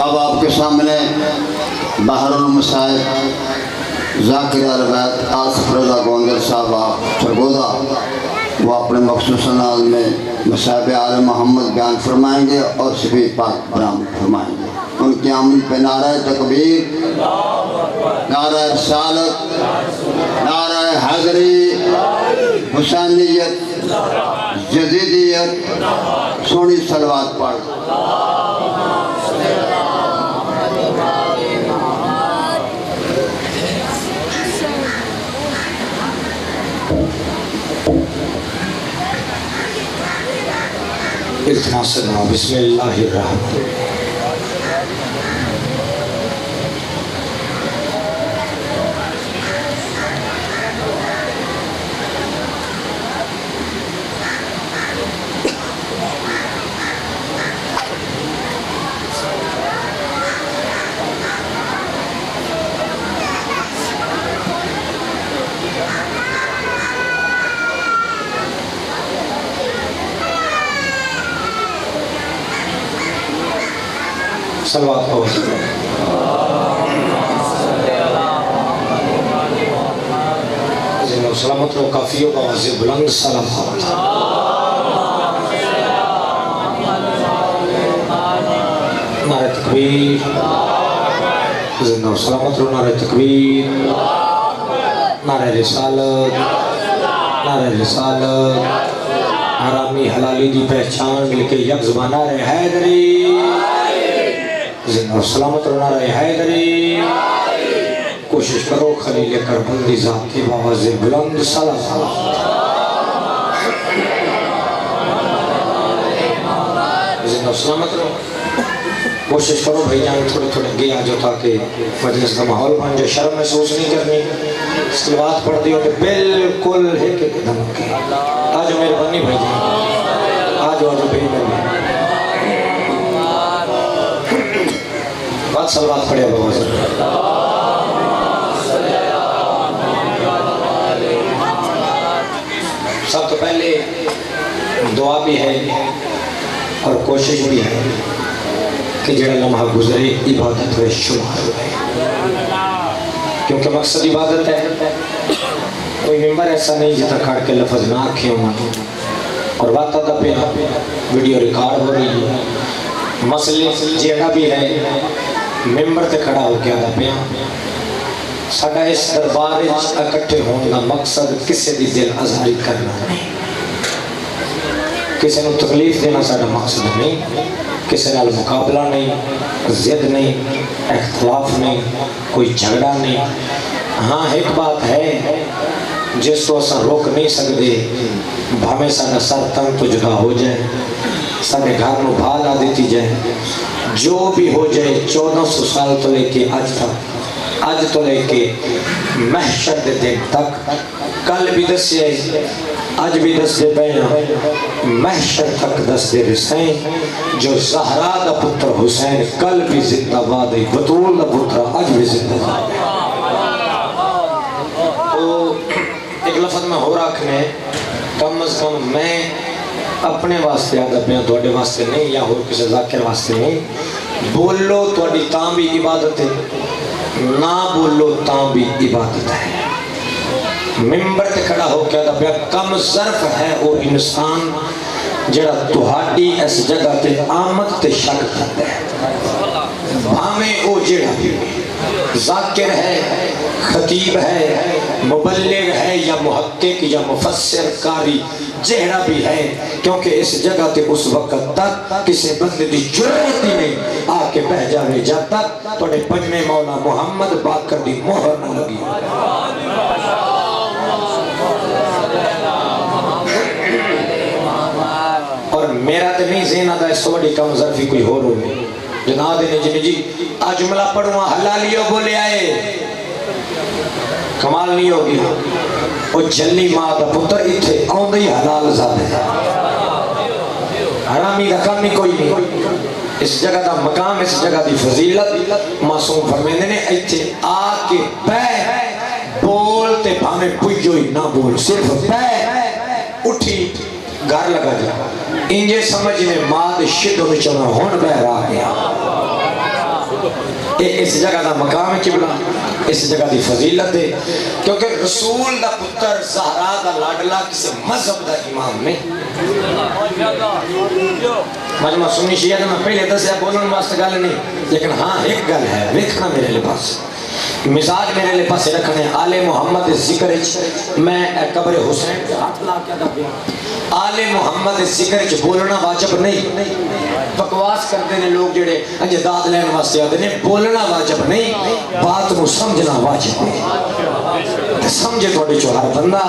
اب آپ کے سامنے بحر المصائب ذاکر البیت آصف رضا گوندر صاحب سرگودا وہ اپنے مخصوص انداز میں مصائب آل محمد بیان فرمائیں گے اور شفیع پاک برآمد فرمائیں گے۔ ان کی آمد پہ نعرہ تکبیر، نعرہ رسالت، نعرہ حیدری، حسینیت، جدیدیت، سونی صلوات پڑھ۔ التماس دعا بسم اللہ الرحمن صلوات پڑھو۔ عظیم و سلامت و کافی و آواز بلند صلوات۔ نعرہ تکبیر، عظیم و سلامت و نعرہ تکبیر، نعرہ رسالت، نعرہ رسالت، حرامی حلالی دی پہچان مل کے یک زبان نعرہ حیدری، زندہ و سلامت و نعرہ حیدری۔ کوشش کرو خلیل کربندی ذات کی باواز بلند صلوات۔ زندہ و سلامت رو کوشش کرو بھائی جان تھوڑے تھوڑے گیا جو تاکہ مجلس کا ماحول بن جائے، شرم محسوس نہیں کرنی، صلوات پڑھ دیو کہ بالکل ایک ایک دم کے آج میرے بنی بھائی جان، آج آجو بھائی بنی بات صلوات پڑھے بہت سب تو پہلے دعا بھی ہے اور کوشش بھی ہے کہ جڑا لمحہ گزرے عبادت و شمار ہوئے، کیونکہ مقصد عبادت ہے۔ کوئی ممبر ایسا نہیں جتا کھاڑ کے لفظ نہ آکھے ہوں اور بات آدھا پہ ویڈیو ریکارڈ ہو رہی ہے، مسئلے جیڑا بھی ہے ممبر تے کھڑا ہو کے آدھا پیا۔ ساڑھا اس دربار اکٹھے ہونے کا مقصد کسی دی دل آزاری کرنا نہیں، کسی نے تکلیف دینا ساڑھا مقصد نہیں، کسی نے مقابلہ نہیں، ضد نہیں، اختلاف نہیں، کوئی جھگڑا نہیں۔ ہاں ایک بات ہے جس کو اسا روک نہیں سکتے، بھامے ساڑھا سر تن تو جدا ہو جائے، ساڑھے گھر نو بھال آ دیتی جائے، جو بھی ہو جائے 1400 سال تو لے کے آج تک، آج تو لے کے محشر دے دن تک، کل بھی دس ہے آج بھی دس دے بینا محشر تک دس دے رسیں، جو زہرا دا پتر حسین کل بھی زندہ باد ہے، بطول دا پتر آج بھی زندہ باد ہے۔ تو ایک لفظ میں ہو رکھنے کم از کم میں اپنے واسطے آدھا پہاں توڑے واسطے نہیں یا ہو کسی ذاکر واسطے نہیں، بولو توڑی تاں بھی عبادت ہے، نہ بولو تاں بھی عبادت ہے۔ ممبر تے کھڑا ہو کے آدھا پہاں کم ظرف ہے وہ انسان جڑا تہاڈی اس جگہ تے آمد تے شک کرتا ہے، بھامے او جڑا بھی ذاکر ہے، خطیب ہے، مبلغ ہے یا محقق یا مفسر کاری جہرا بھی ہے، کیونکہ اس جگہ تے اس وقت تک کسی بندے دی جرات ہی نہیں آ کے بہ جاوے جب تک توڑے پنجمے مولا محمد باقر دی مہر نہ لگی۔ اور میرا تے نہیں ذہن آدھا اس وڈی کم ظرفی کوئی ہو رہے جناب نے جی آج جملہ پڑھوں حلالیوں بولے آئے، کمال نہیں ہوگی وہ جلی ماں دا پتر اتھے آن دی حلال زیادہ ہے، حرامی دا کام نہیں کوئی نہیں۔ اس جگہ دا مقام، اس جگہ دی فضیلت معصوم فرمیندے نے اتھے آ کے پہ بولتے بھامے پوجوئی نہ بول، صرف پہ اٹھی گھر لگا جا انجے سمجھ میں ماں دے شدوں میں چلنا ہون بہ رہا گیا۔ اس جگہ دا مقام قبلہ، اس جگہ دی فضیلت ہے، کیونکہ رسول دا پتر زہرا دا لاڈلا کسی مذہب دا امام نہیں۔ مجمع سنی شیعہ میں پہلے دسیا بولن واسطے گل نہیں، لیکن ہاں ایک گل ہے، ویکھنا میرے لباس مزاج میرے لئے پاسے رکھنے آل محمد ذکر میں قبر حسین کے ہاتھ لا کے دبیا۔ آل محمد ذکر بولنا واجب نہیں، بکواس کرتے ہیں لوگ جڑے انجے داد لین واسطے آتے ہیں، بولنا واجب نہیں، بات کو سمجھنا واجب ہے۔ سمجھے تھوڑی جو ہر بندہ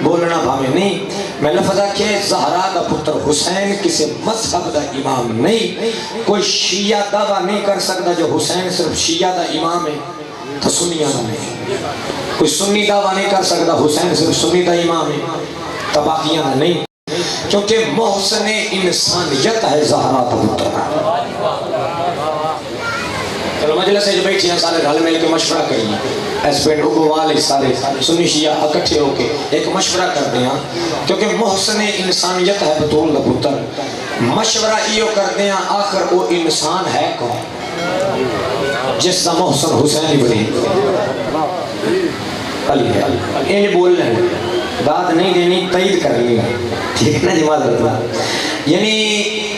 بولنا بھامے نہیں۔ میں لفظہ کہ زہرا دا پتر حسین کسی مذہب دا امام نہیں، کوئی شیعہ دعویٰ نہیں کر سکتا جو حسین صرف شیعہ دا امام ہے تو سنیاں نہیں، کوئی سنی دعویٰ نہیں کر سکتا حسین صرف سنی دا امام ہے تو باقیاں نہیں، کیونکہ محسن انسانیت ہے زہرا دا پتر۔ چلو مجلس سے جو بیٹھی ہیں سارے رل مل کے مشورہ کریں، ایس پینڈ اگو والے سارے سنی شیعہ اکٹھے ہو کے ایک مشورہ کرتے ہیں، کیونکہ محسن انسانیت ہے بطول دا پتر۔ مشورہ ایو کرتے ہیں آخر وہ انسان ہے کون جس کا محسن حسین بنی علی ہے، یہ بول رہے ہیں بات نہیں دینی تائید کر لی ہے، ٹھیک نا جماعت رہتا، یعنی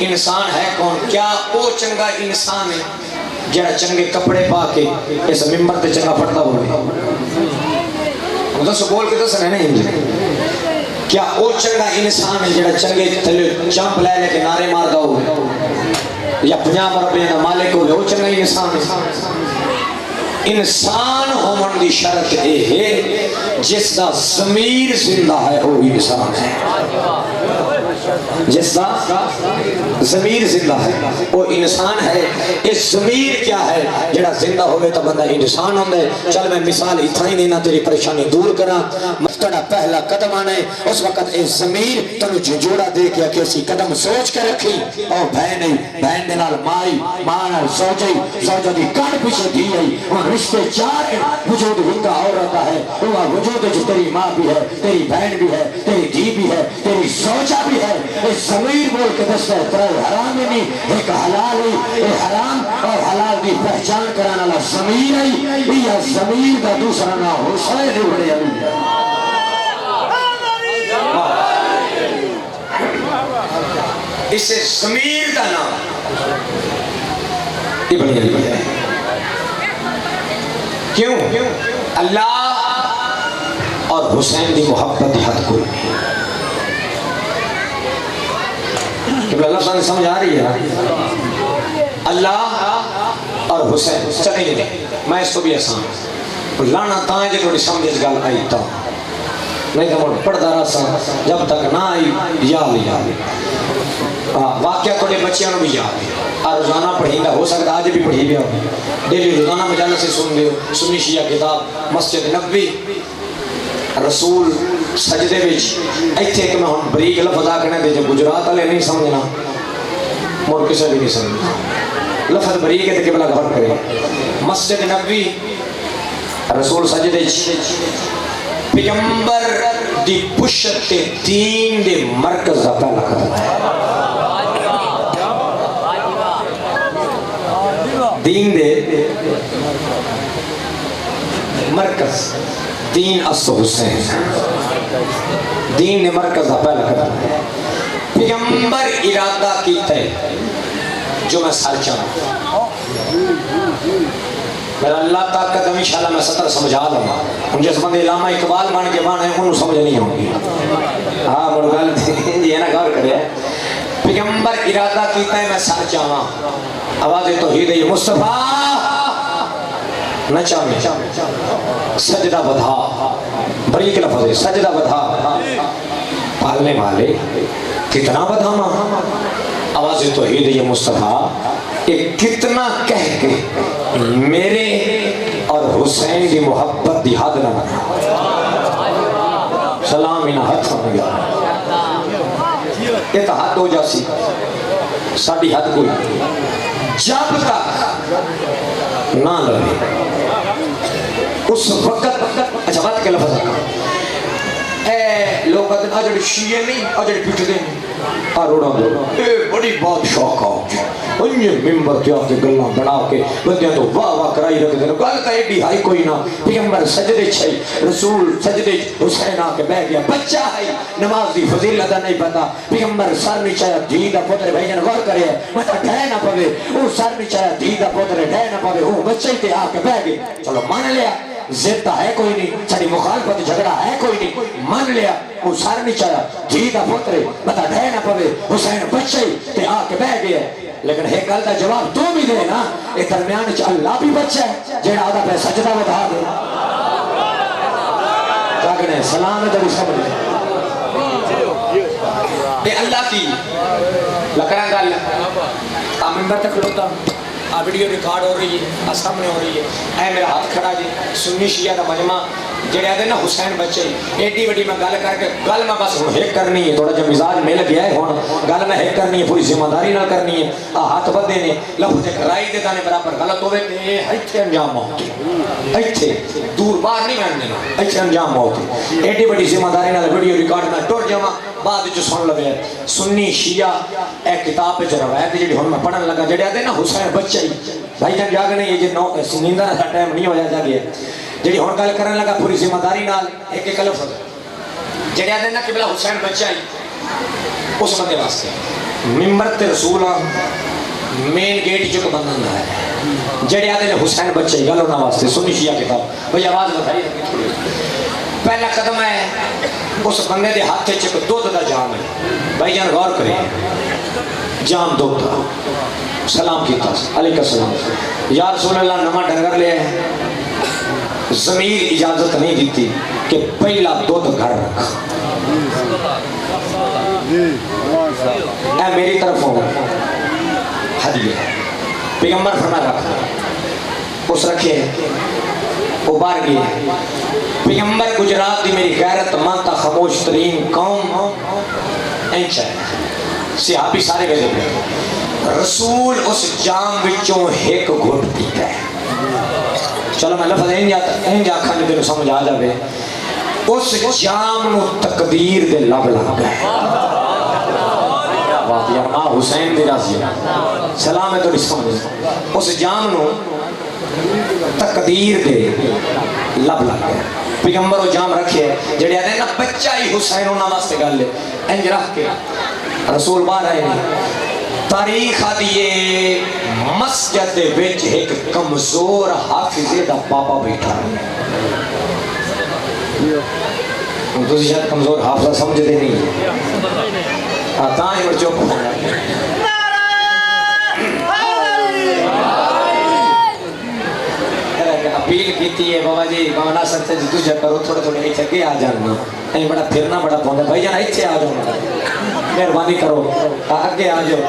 انسان ہے کون؟ کیا وہ چنگا انسان ہے جڑا چنگے کپڑے پا کے اس ممبر تے چنگا پڑتا ہوئے؟ مدرسہ بول کے تو سنے نہیں، کیا وہ چنگا انسان ہے جڑا چنگے تھلے چمپ لے لے کے نعرے مار دا ہوئے یا 50 مربے دا مالک ہوئے؟ وہ چنگا انسان ہے؟ انسان ہومن دی شرط ہے جس دا ضمیر زندہ ہے وہ انسان ہے، جس دا ضمیر زندہ ہے وہ انسان ہے۔ اس ضمیر کیا ہے جڑا زندہ ہوئے تو بندہ انسان ہوندے۔ چل میں مثال اتنا ہی دینا تیری پریشانی دور کرا، تڑا پہلا قدم آنے اس وقت اس ضمیر تنو جھجوڑا دے کے کیسی قدم سوچ کے رکھی، اور بہن بہن دے نال مائی ماں زوجی زوجہ دی کان پیچھے دی آئی، اور رشتے چار وجود ہنگا عورت ہے، وہ وجود جو تیری ماں بھی ہے، تیری بہن بھی ہے، تیری دھی بھی ہے، تیری زوجہ بھی ہے۔ اس ضمیر بول کے دستا ہے ترے حرام ہی نہیں، ایک حلال ہی، ایک حرام اور حلال دی پہچان کرانا لا ضمیر ہی، یا ضمیر دا دوسرا نام حسین بڑے علی ہے۔ اسے ضمیر دا نام ابن علی ہے۔ کیوں؟ اللہ اور حسین دی محبت حد کوئی نہیں۔ کہ اللہ صلی سمجھ آ رہی ہے؟ اللہ اور حسین چلیں گے، میں اس کو بھی آسان لانا تاں جے تھوڑی سمجھ گل آئی تا، نہیں تو مڑ پڑھتا رہا سا جب تک نہ آئی یاد یاد واقعہ تھوڑے بچیاں بھی یاد ہے، روزانہ پڑھیں گا، ہو سکتا آج بھی پڑھی بھی ہو، ڈیلی روزانہ مجالس سے سن دے ہو۔ سنی شیعہ کتاب مسجد نبوی رسول سجدے وچ ایتھے کہ میں ہن بریک لفظ آکھنے دے جو گجرات والے نہیں سمجھنا مڑ کسے بھی نہیں سمجھنا، لفظ بریک ہے تے قبلہ غور کرے۔ مسجد نبوی رسول سجدے پیغمبر دی پشت دین دے مرکز دا پہلا قدم ہے۔ دین دے مرکز، دین اصل حسین، دین نے مرکز دا پہلا قدم ہے۔ پیغمبر ارادہ کیتا ہے جو میں سر چاہوں، میرا اللہ طاقت انشاءاللہ میں سطر سمجھا دوں گا، ان جس بندے علامہ اقبال بن کے بانے ہیں انہوں سمجھ نہیں ہوں گی۔ ہاں بڑھ گل یہ نا غور کرے، پیغمبر ارادہ کیتا ہے میں سر چاہاں، آواز توحید ہے مصطفیٰ نہ چاہے سجدہ بدھا، بریک لفظ ہے سجدہ بدھا، پالنے والے کتنا بدھا ماں، آواز توحید ہے مصطفیٰ، کہ کتنا کہہ کے میرے اور حسین کی محبت دی حد نہ بنا، سلام انہا حد سمجھ گیا، یہ تو حد ہو جاسی، ساڑھی حد کوئی جب تک نہ لگے اس وقت۔ اچھا بات کے لفظ آکا اے لوگ کہتے ہیں آجڑ شیعہ نہیں آجڑ پیٹھ دیں، روڑا دو، اے بڑی بات شوق آؤ، انج منبر تے آ کے گلاں بنا کے بندیاں تو واہ واہ کرائی رکھدے نے گل تے ایڈی ہائی کوئی نہ پیغمبر سجدے چھئی رسول سجدے حسین آ کے بیٹھ گیا بچہ ہے نماز دی فضیلت نہیں پتا پیغمبر سر نہیں چاہیا دھی دا پتر بھائی جان غور کرے مطلب ڈھے نہ پوے وہ سر نہیں چاہیا دھی دا پتر ڈھے نہ پوے وہ بچے تے آ کے بیٹھ گئے چلو مان لیا ضد ہے کوئی نہیں ساری مخالفت جھگڑا ہے کوئی نہیں مان لیا وہ سر نہیں چاہیا دھی دا پتر مطلب ڈھے نہ پوے حسین بچے تے آ کے بیٹھ گئے لیکن ایک گل دا جواب تو بھی دے نا اے درمیان چ اللہ بھی بچہ ہے جیڑا آدھا پہ سجدہ بتا دے جاگنے سلام ہے تو سمجھ اے اللہ کی لکڑا گل منبر تک کھلوتا ویڈیو ریکارڈ ہو رہی ہے سامنے ہو رہی ہے اے میرا ہاتھ کھڑا جی سنی شیعہ دا مجمع جڑے آدھے نا حسین بچے ایڈی وڈی میں گل کر کے گل میں بس ہوں ہیک کرنی ہے تھوڑا جا مزاج مل گیا ہے ہوں گل میں ہیک کرنی ہے پوری ذمہ داری نہ کرنی ہے ہاتھ بدے نے لفظ رائی دے دانے برابر غلط ہوئے تے ایتھے انجام ہوتے ایتھے دور باہر نہیں کرنے نا ایتھے انجام ہوتے ایڈی وڈی ذمہ داری نہ ویڈیو ریکارڈ میں ٹر جاواں بعد جو سن لگے سنی شیعہ اے کتاب پہ روایت جڑی ہن میں پڑھن لگا جڑے آدھے نا حسین بچہ بھائی جان جاگنے یہ جو نیندر دا ٹائم نہیں ہویا جا گیا جڑی ہن گل کرن لگا پوری ذمہ داری نال ایک ایک لفظ جڑے آدھے نا قبلہ حسین بچہ اس بندے واسطے منبر تے رسول مین گیٹ جو بندن ہے جڑے آدھے نا حسین بچہ گل انہاں واسطے سنی شیعہ کتاب بھئی آواز بتائی پہلا قدم ہے اس بندے دے ہاتھ چ دودھ دا جام ہے بھائی جان غور کریں جام دودھ دا سلام کیتا علیہ السلام یا رسول اللہ نما ڈنگر لے ہے ضمیر اجازت نہیں دیتی کہ پہلا دودھ گھر رکھا اے میری طرف ہو ہدیہ پیغمبر فرما رکھا اس رکھے وہ بار گئے پیغمبر گجرات دی میری غیرت مانتا خاموش ترین قوم اینچ ہے صحابی سارے گئے پہ رسول اس جام وچوں ایک گھٹ پیتا ہے چلو میں لفظ این جا کھانے دے سمجھ آ جاوے اس جام نو تقدیر دے لب لگ گئے بات یا ماں حسین دے راضی سلام ہے تو سمجھ اس جام نو تقدیر دے لب لگ گئے پیغمبر وہ جام رکھے جڑے آدھے نا بچہ ہی حسین ہونا واسطے گل لے انج رکھ کے رسول باہر آئے نہیں تاریخ آدھیے مسجد وچ ایک کمزور حافظے دا پاپا بیٹھا تو شاید کمزور حافظہ سمجھ دے نہیں تاں ہی مرچو اپیل کیتی ہے بابا جی بابا ناصر سے تجھے کرو تھوڑے تھوڑے ایتھے کے آ جانا این بڑا پھرنا بڑا پوندا بھائی جان ایتھے آ جاؤ مہربانی کرو آگے آ جاؤ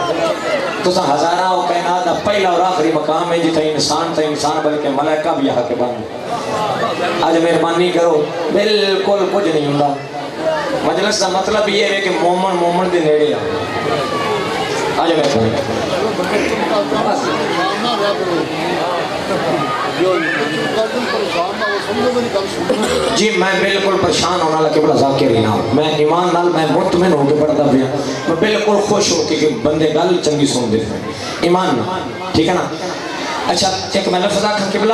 تو سا ہزارہ ہو کائنات دا پہلا اور آخری مقام ہے جتا انسان بلکہ ملائکہ بھی یہاں کے بند آج مہربانی کرو بالکل کچھ نہیں ہوندا مجلس کا مطلب یہ ہے کہ مومن دے نیڑے آج مہربانی جی میں بالکل پریشان ہونا لگے بڑا ذاکر ہی نہ میں ایمان نال میں مطمئن ہو کے پڑھتا پیا میں بالکل خوش ہو کہ بندے گل چنگی سن دے ایمان نہ ٹھیک ہے نا اچھا ایک میں لفظ آکھا قبلہ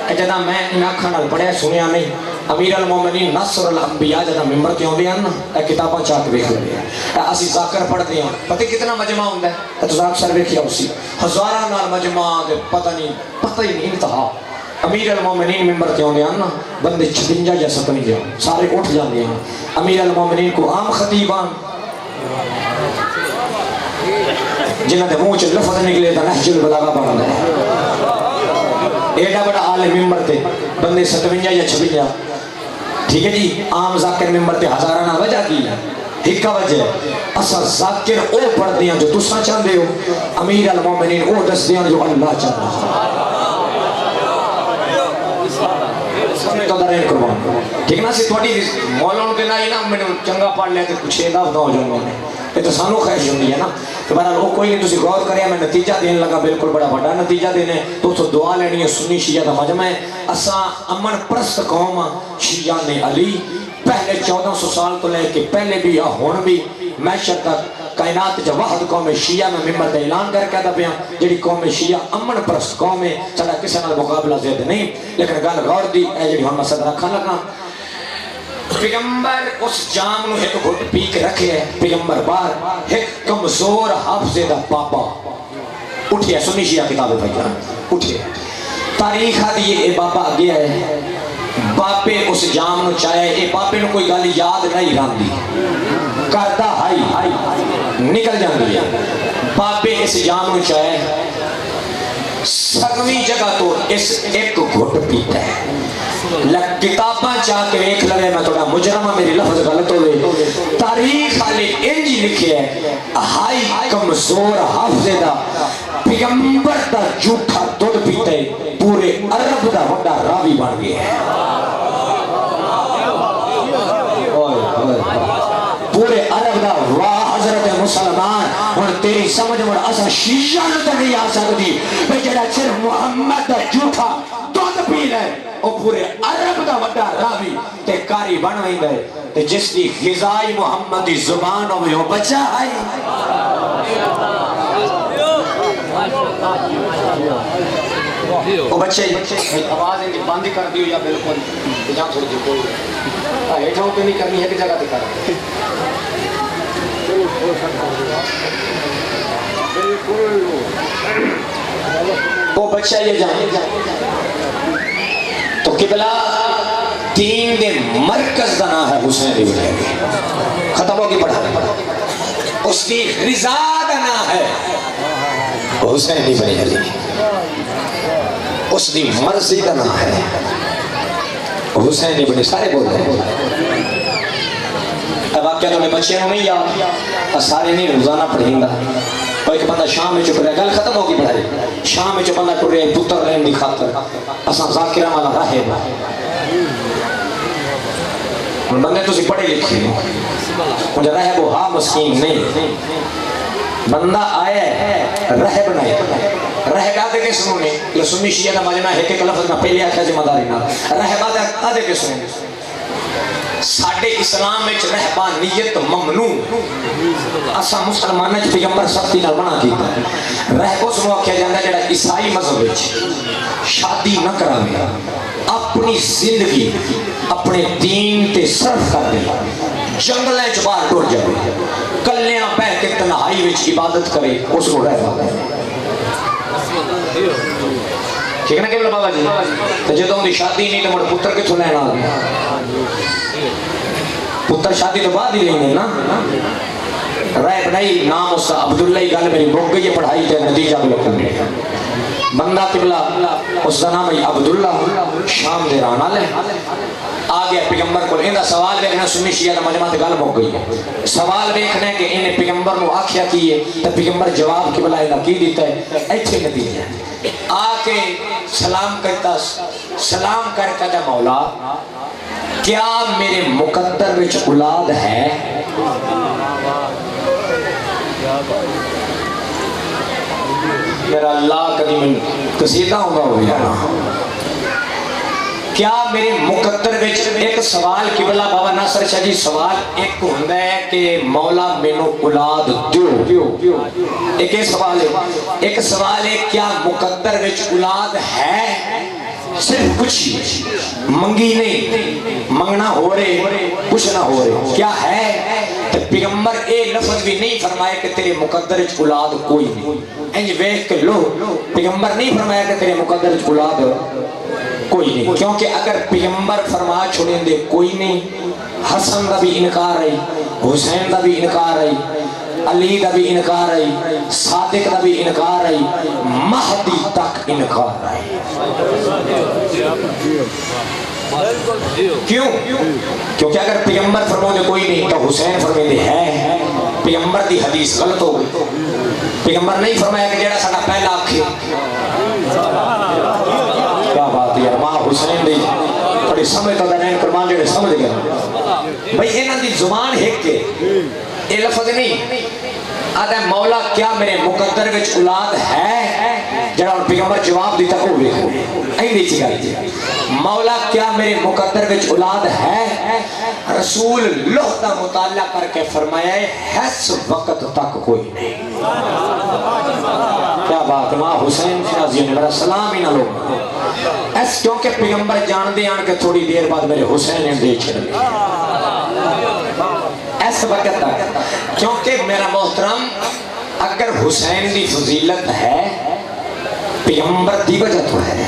جدا میں ان آکھا نال پڑھیا سنیا نہیں امیر المومنین نصر الانبیاء جدا ممبر کیوں دیا نا کتاباں چاک بیکھ لیا اسی ذاکر پڑھ دیا پتہ کتنا مجمع ہوندہ ہے تو ذاکر بیکھیا اسی ہزارہ نال مجمع دے پتہ ہی نہیں انتہا امیر المومنین ممبر کیوں دیا نا بندے 56 یا 57 سارے اٹھ جان دیا امیر المومنین کو عام خطیبان جنہ دے منہ چ لفظ نکلے تا نہج البلاغہ پڑھا ایڈا بڑا عالم ممبر تے بندے 57 یا 56 ٹھیک ہے جی عام ذاکر ممبر تے ہزارہ نہ وجہ کی ہکا وجہ اسا ذاکر او پڑھ دیاں جو تساں چاہندے ہو امیر المومنین او دس دیاں جو اللہ چاہتا ٹھیک نا سی تھوڑی مولوں کے نا نا میں چنگا پڑھ لیا تو کچھ ایدہ بتا ہو جاؤں گا یہ تو سانو خیش ہوندی ہے نا تو بہرحال وہ کوئی نہیں تسی غور کریا میں نتیجہ دین لگا بالکل بڑا بڑا نتیجہ دینے تو دعا لینی ہے سنی شیعہ دا مجمع ہے اسا امن پرست قوم شیعہ نے علی پہلے 1400 سال تو لے کے پہلے بھی یا ہون بھی معیشت تک کائنات جو واحد قوم شیعہ میں ممبر کا اعلان کر کے دبیاں جڑی قوم شیعہ امن پرست قوم ہے سڑا کسی نال مقابلہ زید نہیں لیکن گل غور دی اے جڑی ہن میں صدر رکھن لگا پیغمبر اس جام نو ایک گھٹ پی کے رکھے ہے پیغمبر بار ایک کمزور حافظے دا پاپا اٹھیا سنی شیعہ کتابیں بھائی اٹھیا تاریخ دیئے اے بابا گیا ہے باپے اس جام نو چاہے اے باپے نو کوئی گالی یاد نہیں راندی کرتا ہائی نکل جاندی ہے باپے اس جام نو چاہے سگویں جگہ تو اس ایک گھٹ پیتا ہے کتاباں چاہ کے ایک لگے میں تھوڑا مجرمہ میری لفظ غلط ہوئے تاریخ والے انجی لکھے ہے ہائی کمزور حافظے دا پیغمبر دا جھوٹا دودھ پیتے پورے عرب دا وڈا راوی بن گیا ہے پورے عرب دا واہ حضرت مسلمان اور تیری سمجھ مر اسا شیعہ نو تے نہیں آ سکتی بے جڑا صرف محمد دا جھوٹا دودھ پی لے او پورے عرب دا وڈا راوی تے کاری بن ویندا ہے تے جس دی غذائی محمد دی زبان ہوے او بچہ ہے او بچے آواز ان کی بند کر دیو یا بالکل جہاں تھوڑی دی کوئی ہیٹھوں پہ نہیں کرنی ہے کہ جگہ تے کر وہ بچہ یہ جائے تو قبلہ دین دے مرکز دا نام ہے حسین ابن علی ختم ہوگی پڑھا اس کی رضا دا نام ہے حسین ابن علی اس کی مرضی دا نام ہے حسین ابن سارے بول رہے ہیں واقعہ تو میں بچے نہیں یاد سارے نہیں روزانہ پڑھیں گا کوئی کہ بندہ شام میں چپ رہے گل ختم ہوگی پڑھائی شام میں چپ بندہ ٹر رہے پتر رہن دی خاطر اساں ذاکرہ والا راہے با بندے تو سی پڑھے لکھے مجھے راہب و ہاں مسکین نہیں بندہ آیا ہے راہب نہیں راہب آدھے کے سنونے لسنی شیعہ دا مجنہ ہے کہ لفظ میں پہلے آکھا جمع داری نا راہب آدھے کے سنونے ساڑھے اسلام میں رہبانیت ممنوع اسا مسلمانہ جو پیغمبر سختی نال منع کیتا ہے رہبو سنو کیا جاندہ جڑا عیسائی مذہب وچ شادی نہ کراوے اپنی زندگی اپنے دین تے صرف کر دے جنگلیں جبار ٹور جائے کلیاں پہ کے تنہائی وچ عبادت کرے اس کو رہبا کرے ٹھیک ہے نا کہ بابا جی تو جدوں دی شادی نہیں تو مڑ پتر کے تو لینا آگیا پتر شادی تو بعد ہی لینے نا رائب نہیں نام اس کا عبداللہ ہی گل میری بھوک گئی پڑھائی تے نتیجہ بھی لکھن گے بندہ قبلہ اس کا نام ہے عبداللہ شام دے رانا لے آگیا پیغمبر کو اندہ سوال دیکھنا سنی شیعہ مجمع تے گل بھوک گئی سوال دیکھنا ہے کہ انہیں پیغمبر نو آکھیا کیے تو پیغمبر جواب قبلہ اندہ کی دیتا ہے ایتھے نتیجہ آکے سلام کرتا ہے مولا کیا میرے مقدر وچ اولاد ہے میرا اللہ قدیم قصیدہ ہوگا ہویا کیا میرے مقدر وچ ایک سوال قبلہ بابا ناصر شاہ جی سوال ایک ہوندہ ہے کہ مولا مینوں اولاد دیو ایک سوال ہے ایک سوال ہے کیا مقدر وچ اولاد ہے صرف کچھ منگی نہیں منگنا ہو رہے کچھ نہ ہو رہے کیا ہے تو پیغمبر اے لفظ بھی نہیں فرمائے کہ تیرے مقدر اولاد کوئی نہیں انج ویکھ کے لو پیغمبر نہیں فرمایا کہ تیرے مقدر اولاد کوئی نہیں کیونکہ اگر پیغمبر فرما چھوڑیں دے کوئی نہیں حسن دا بھی انکار ہے حسین دا بھی انکار ہے علی دا بھی انکار ہے صادق دا بھی انکار ہے مہدی تک انکار ہے کیوں؟ کیونکہ اگر پیغمبر فرمانے کوئی نہیں تو حسین فرمانے ہے پیغمبر دی حدیث غلط ہو گئی پیغمبر نہیں فرمایا کہ جیڑا ساڑا پہلا آکھے کیا بات ہے ماں حسین دی بڑی سمجھتا تھا نین قربان جیڑے سمجھ گیا بھئی انہاں دی زبان ہیک کے اے لفظ نہیں آدھا مولا کیا میرے مقدر وچ اولاد ہے جڑا ان پیغمبر جواب دیتا وہ دیکھو ایندی چی گل جی مولا کیا میرے مقدر وچ اولاد ہے؟ رسول لوح دا مطالعہ کر کے فرمایا ہے حس وقت تک کوئی نہیں. کیا بات ماں حسین شازی نے میرا سلام ہی نہ لو ایس کیونکہ پیغمبر جان دے آن کے تھوڑی دیر بعد میرے حسین نے دے چھڑ ایس وقت تک. کیونکہ میرا محترم اگر حسین دی فضیلت ہے پیغمبر دی وجہ تو ہے.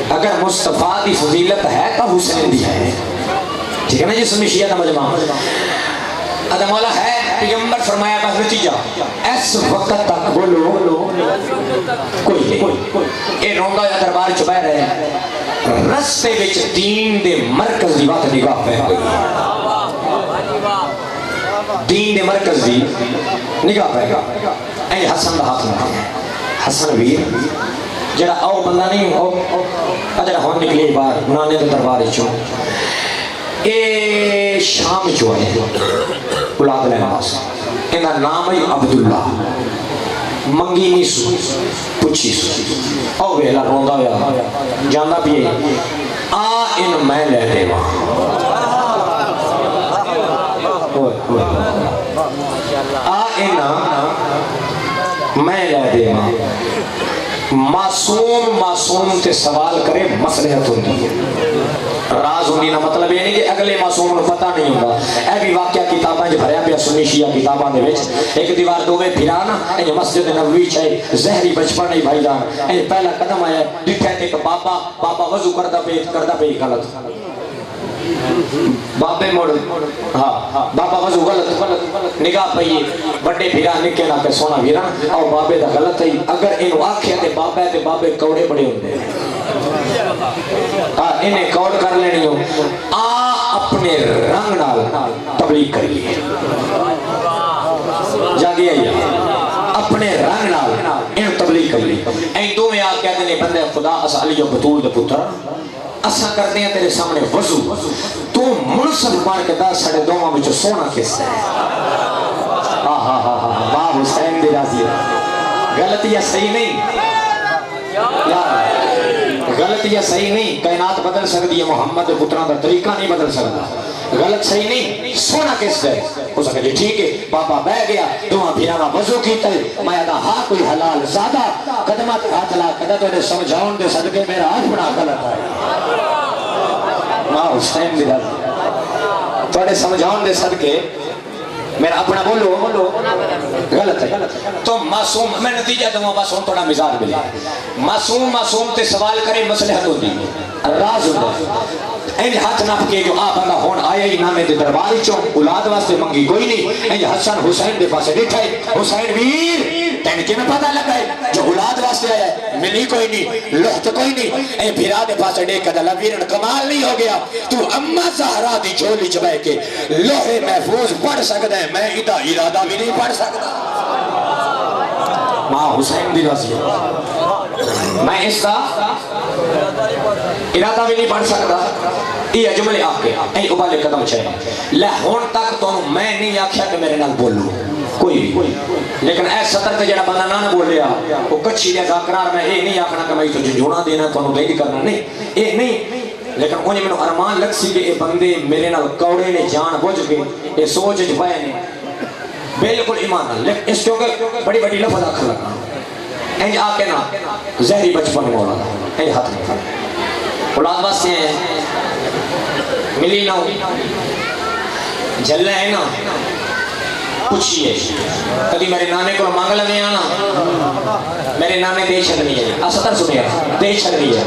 اگر مصطفیٰ دی فضیلت ہے تو حسین دی ہے. ٹھیک ہے نا جی سمی شیعہ دا مجمع ادا مولا ہے پیغمبر فرمایا بس نتیجہ اس وقت تک بولو کوئی نہیں. اے روندا یا دربار چ بیٹھ رہے ہیں رستے وچ دین دے مرکز دی بات نگاہ پہ گئی. دین دے مرکز دی نگاہ پہ گئی. اے حسن دا ہاتھ میں حسن ویر جڑا او بندہ نہیں او جڑا ہون نکلی باہر نانے دے دربار چوں اے شام جو ہے اولاد لینا باس انہا نام ہے عبداللہ منگی نہیں سو پچھی سو او ویلا روندہ ہویا جاندہ بھی ہے آ ان میں لے دے وہاں آ ان میں لے دے وہاں. معصوم تے سوال کرے مصلحت ہوندی ہے. راز ہوندی نہ مطلب یہ نہیں کہ اگلے معصوم کو پتہ نہیں ہوگا. اے بھی واقعہ کتاباں جو بھریا پیا سنی شیعہ کتاباں دے وچ ایک دیوار دوویں پھرانا اے مسجد نبوی چے زہری بچپن نہیں بھائی جان اے پہلا قدم آیا ڈٹھے تے کہ بابا وضو کردا پے غلط بابے موڑ ہاں بابا وضو غلط نگاہ پئی بڑے بھیرا نکے نہ کہ سونا بھیرا اور بابے دا غلط ہے. اگر انہوں آکھیا تے بابے کوڑے بڑے ہوندے انہیں کوڑ کر لینی ہو اپنے رنگ نال تبلیغ کریے جاگی آئی اپنے رنگ نال انہوں تبلیغ کریے. این دو میں آکھ کہتے ہیں بندے خدا اسا علی و بطول دے پتر اسا کرتے ہیں تیرے سامنے وضو تو منصف بان کے دا سڑے دوما میں جو سونا کس ہے. واہ حسین دی راضی غلطی یا صحیح نہیں غلط یا صحیح نہیں. کائنات بدل سکتی ہے محمد پتران دا طریقہ نہیں بدل سکتا. غلط صحیح نہیں سونا کس ہے ہو سکتا جی ٹھیک ہے بابا بہ گیا دعا بھیرانا وضو کیتا ہے میں دا ہاں کوئی حلال زیادہ قدمات ہاتھ لا قدر تو نے سمجھاؤں دے صدقے میرا ہاتھ بڑا غلط ہے. ماں حسین بھی رہا تو نے سمجھاؤں دے صدقے میرا اپنا بولو غلط ہے. تو معصوم میں نتیجہ دوں معصوم تھوڑا مزاج ملے معصوم تے سوال کرے مصلحت ہوتی راز ہوتا انج ہاتھ نپ کے جو آپ بندہ ہون آیا ہی نامے دے درباری چوں اولاد واسطے منگی کوئی نہیں. انج حسن حسین دے پاسے بیٹھا ہے حسین ویر تین کے میں پتہ لگا ہے جو اولاد واسطے آیا ہے ملی کوئی نہیں لوحت کوئی نہیں. اے بھیرا دے پاسے ڈے کدہ ویرن کمال نہیں ہو گیا تو اما زہرا دی جھولی چبے کے لوحے محفوظ پڑھ سکتا ہے میں ادھا ارادہ بھی نہیں پڑھ سکتا. ماں حسین دی راضی میں اس کا ارادہ بھی نہیں پڑھ سکتا. یہ جملے آپ کے اے ابالے قدم چاہے لے ہون تک تو میں نہیں آکھیا کہ میرے نال بولو کوئی بھی لیکن اے سطر تے جڑا بندہ نہ بول رہا وہ کچھی دے ذاکرار میں اے نہیں آکھنا کہ میں تو جھوڑا دینا تو انہوں نہیں کرنا نہیں اے نہیں. لیکن انہیں میں ارمان لگ سی کہ اے بندے میرے نال کوڑے نے جان بوجھ کے اے سوچ جبائے نے بالکل ایمان نہ لیکن اس کیونکہ بڑی بڑی لفظ آکھر لگنا انج آکے نا زہری بچپن مولا اے ہاتھ میں اولاد واسطے ہیں ملی نہ جلے ہیں نا پوچھئے کبھی میرے نانے کو مانگ لگے آنا میرے نانے دے چھڑ نہیں ہے اسطر سنیا دے چھڑ نہیں ہے.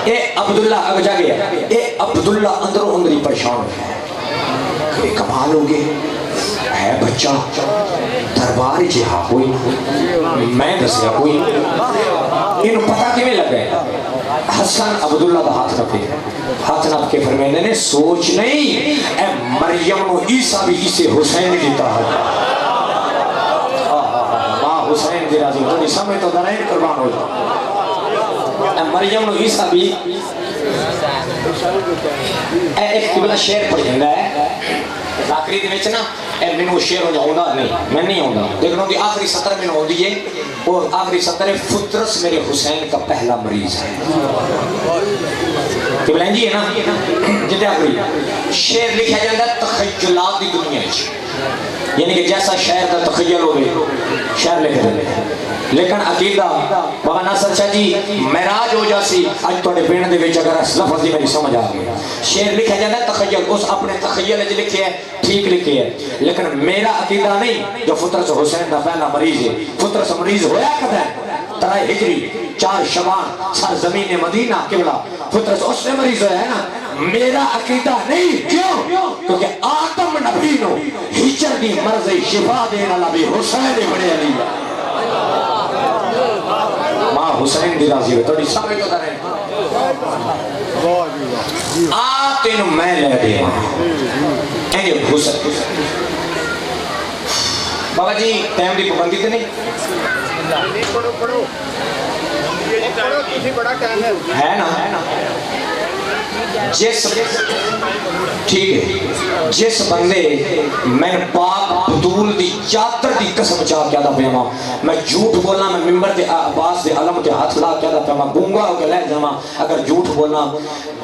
اے عبداللہ اگ جا گیا اے عبداللہ اندروں اندری پریشان ہے کہ کمال ہوگے ہے بچہ دربار جہاں کوئی میں دسیا کوئی انہوں پتہ کیویں لگ گئے. حسن عبداللہ دا ہاتھ رکھے ہاتھ نپ کے فرمیندے نے سوچ نہیں اے مریم و عیسیٰ بھی اسے حسین دیتا ہے. ماں حسین دی راضی تو نہیں سمجھ تو درائن قربان ہو جا اے مریم و عیسیٰ بھی اے ایک قبلہ شعر پڑھ جنگا ہے ذاکری دے وچ نا اے مینوں شعر ہو جاوندا نہیں میں نہیں آوندا لیکن ان دی آخری سطر میں ہوندی ہے اور آخری سطر ہے فطرس میرے حسین کا پہلا مریض ہے کہ بلندی ہے نا جتے آخری شعر لکھا جاتا ہے تخیلات دی دنیا وچ یعنی کہ جیسا شاعر دا تخیل ہوئے شعر لکھ دے لیکن عقیدہ بابا ناصر شاہ جی معراج ہو جاسی اج توڑے پینڈ دے وچ اگر اس لفظ دی میری سمجھ آ گئی شعر لکھا جاتا ہے تخیل اس اپنے تخیل وچ لکھے ہے ٹھیک لکھے ہے لیکن میرا عقیدہ نہیں جو فطرت حسین دا پہلا مریض ہے فطرت مریض ہویا کدھر ترائے ہجری 4 شعبان سرزمین مدینہ قبلہ فطرت اس نے مریض ہویا ہے نا میرا عقیدہ نہیں کیوں کیونکہ آدم نبی نو ہجر دی مرض شفا دینا لبی حسین بڑے علی ماں حسین دی راضی ہوئے توڑی سامنے تو دارے تینو میں لے دیا اینی حسین بابا جی ٹائم دی پابندی تے نہیں ہے نا جس ٹھیک ہے جس بندے میں پاک بطول دی چادر دی قسم چاہ کیا دا پیما میں جھوٹ بولنا میں ممبر دے عباس دے علم دے ہاتھ لا کیا دا پیما گونگا ہو کے لے جاما اگر جھوٹ بولنا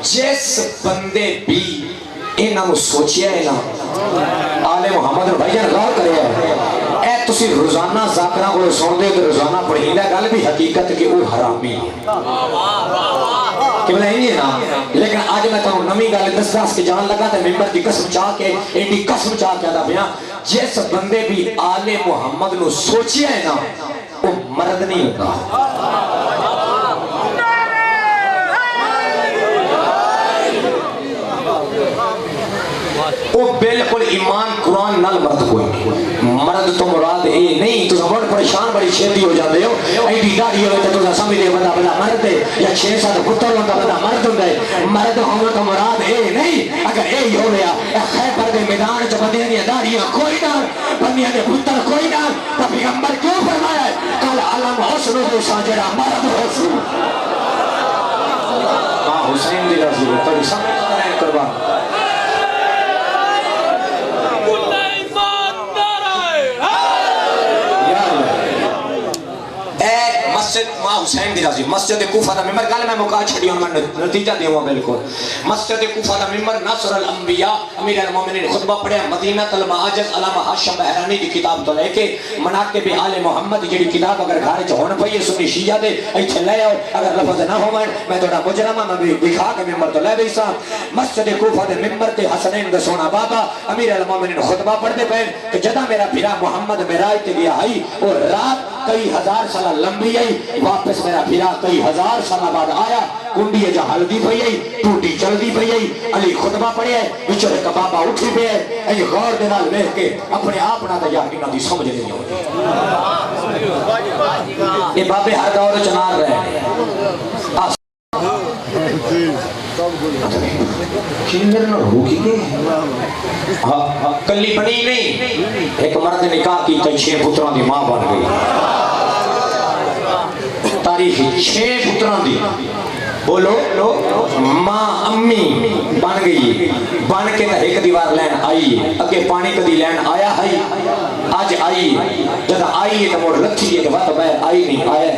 جس بندے بھی انہوں سوچیا ہے نا آل محمد بھائی جان غور کرے ہے اے تسی روزانہ ذاکرہ کو سن دے تو روزانہ پڑھی لے گل بھی حقیقت کہ وہ حرامی ہے کہ بلے ہی ہے نا لیکن آج میں تاہوں نمی گالے دس دس کے جان لگا تھا ممبر دی قسم چاہ کے ایڈی قسم چاہ کے آدھا بیاں جیس بندے بھی آل محمد نو سوچیا ہے نا وہ مرد نہیں ہوتا وہ بالکل ایمان قرآن نال مرد کوئی نہیں مرد تو مراد اے نہیں تو بڑا پریشان بڑی شیدی ہو جاتے ہو ایڈی داڑھی ہوئے تو سمجھ لے بندہ بندہ مرد ہے یا 6-7 پتر ہوتا بندہ مرد ہوتا ہے مرد ہونا تو مراد اے نہیں اگر اے ہی ہو گیا خیبر دے میدان چ بندیاں دی داڑھیاں کوئی نہ بندیاں دے پتر کوئی نہ تو پیغمبر کیوں فرمایا ہے قال علم حسن تو ساجرا مرد حسن ماں حسین دی رضی ہے تو سمجھ کریں قربان ماں حسین دی راضی مسجد کوفہ دا ممبر گل میں مکا چھڑی ہوں میں نتیجہ دیوں بالکل مسجد کوفہ دا ممبر ناصر الانبیاء امیر المومنین خطبہ پڑھے مدینہ المعاجز علامہ ہاشم بحرانی دی کتاب تو لے کے مناقب آل محمد جڑی کتاب اگر گھر چ ہون پئی سنی شیعہ دے ایتھے لے آؤ اگر لفظ نہ ہوون میں تہاڈا مجرم میں بھی دکھا کے ممبر تو لے بیسا مسجد کوفہ دے ممبر تے حسنین دا سونا بابا امیر المومنین خطبہ پڑھدے پے کہ جدا میرا بھرا محمد معراج تے گیا ہے اور رات کئی ہزار سالہ لمبی آئی واپس میرا بھیرا کئی ہزار سالہ بعد آیا کنڈی جا ہلدی پئی آئی ٹوٹی چلدی پئی آئی علی خطبہ پڑھے ہے بچڑے کا بابا اٹھی پہ ہے ایک غور دے نال دیکھ کے اپنے آپ نہ تیار کی نہ دی سمجھ نہیں ہوتی یہ بابے ہر دور چنار رہے میرے نہ روکی گئے کلی بنی نہیں ایک مرد نکاح کی تو 6 پتران دی ماں بن گئی تاریخی 6 پتران دی بولو ماں امی بن گئی بن کے تا ایک دیوار لین آئی اگے پانی کدی لین آیا ہے آج آئی جب آئی ہے تو موڑ لتھی ہے کہ وقت بہر آئی نہیں آیا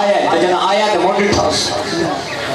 ہے جب آیا تو موڑ ٹھاس